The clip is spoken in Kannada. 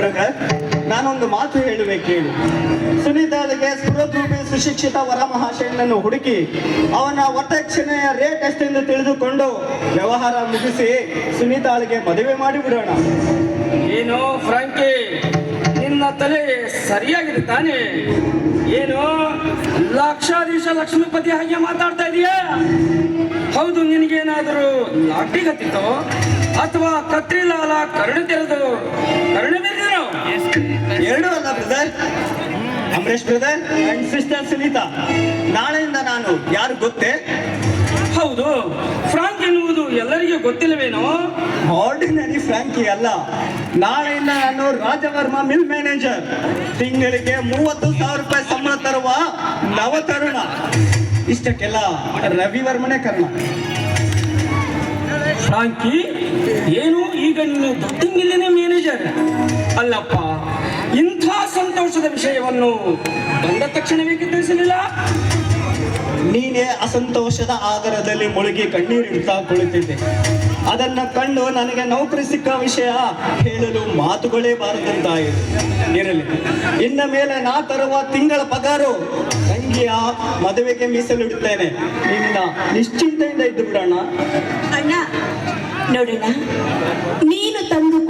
ಬ್ರದರ್, ನಾನೊಂದು ಮಾತು ಹೇಳುವೆ ಕೇಳು. ಸುನೀತಾಳಿಗೆ ಸ್ಫುರದ್ರೂಪಿ ಸುಶಿಕ್ಷಿತ ವರಮಹಾಶಯನನ್ನು ಹುಡುಕಿ ಅವನ ವರದಕ್ಷಿಣೆಯ ರೇಟ್ ಎಷ್ಟೆಂದು ತಿಳಿದುಕೊಂಡು ವ್ಯವಹಾರ ಮುಗಿಸಿ ಸುನೀತಾಳಿಗೆ ಮದುವೆ ಮಾಡಿಬಿಡೋಣ. ಏನು ಫ್ರಾಂಕಿ, ನಿನ್ನ ತಲೆ ಸರಿಯಾಗಿದೆ ತಾನೇ? ಏನು ಲಕ್ಷಾಧೀಶ ಲಕ್ಷ್ಮೀಪತಿ ಹಾಗೆ ಮಾತಾಡ್ತಾ ಇದೀಯಾ? ಹೌದು, ನಿನಗೇನಾದರೂ ಲಾಟಿ ಗತ್ತಿತ್ತೋ ಅಥವಾ ಕತ್ರಿಲಾಲ ಕರುಣೆ ತೆರೆದು ಕರುಣೆ ಬೆರೆದಿರೋ? ಎರಡೂ ಅಲ್ಲ brother. Amaresh brother and sister Sunita, ನಾಳೆಯಿಂದ ನಾನು ಯಾರು ಗೊತ್ತೇ? ಹೌದು, ಫ್ರಾಂಕ್ ಎನ್ನುವುದು ಎಲ್ಲರಿಗೂ ಗೊತ್ತಿಲ್ಲವೇನೋ? ಆರ್ಡಿನರಿ ಫ್ರಾಂಕಿ ಅಲ್ಲ, ನಾಳೆಯಿಂದ ನಾನು ರಾಜವರ್ಮ ಮಿಲ್ ಮ್ಯಾನೇಜರ್. ತಿಂಗಳಿಗೆ 30,000 ರೂಪಾಯಿ ಸಂಬಳ ತರುವ ನವತರುಣ. ಇಷ್ಟಕ್ಕೆಲ್ಲ ರವಿವರ್ಮನೇ ಕಾರಣ. ಫ್ರಾಂಕಿ, ಏನು ಈಗ ನೀನು ದೊಡ್ಡ ಮಿಲ್ಲಿನ ಮ್ಯಾನೇಜರ್? ಅಲ್ಲಪ್ಪ, ಇಂಥ ಸಂತೋಷದ ವಿಷಯವನ್ನು ಬಂದ ತಕ್ಷಣವೇ ತಿಳಿಸಲಿಲ್ಲ? ನೀನೇ ಅಸಂತೋಷದ ಆಗರದಲ್ಲಿ ಮುಳುಗಿ ಕಣ್ಣೀರಿಡ್ತಾ ಕುಳಿತಿದ್ದೆ. ಅದನ್ನ ಕಂಡು ನನಗೆ ನೌಕರಿ ಸಿಕ್ಕ ವಿಷಯ ಹೇಳಲು ಮಾತುಗಳೇ ಬಾರದಂತಾಯಿತು. ಇರಲಿ, ಇನ್ನ ಮೇಲೆ ನಾ ತರುವ ತಿಂಗಳ ಪಗಾರು ತಂಗಿಯ ಮದುವೆಗೆ ಮೀಸಲಿಡುತ್ತೇನೆ. ನಿನ್ನ ನಿಶ್ಚಿಂತೆಯಿಂದ ಇದ್ದು ಬಿಡೋಣ. ಅಣ್ಣ ನೋಡೋಣ, ನೀನು ತಂದು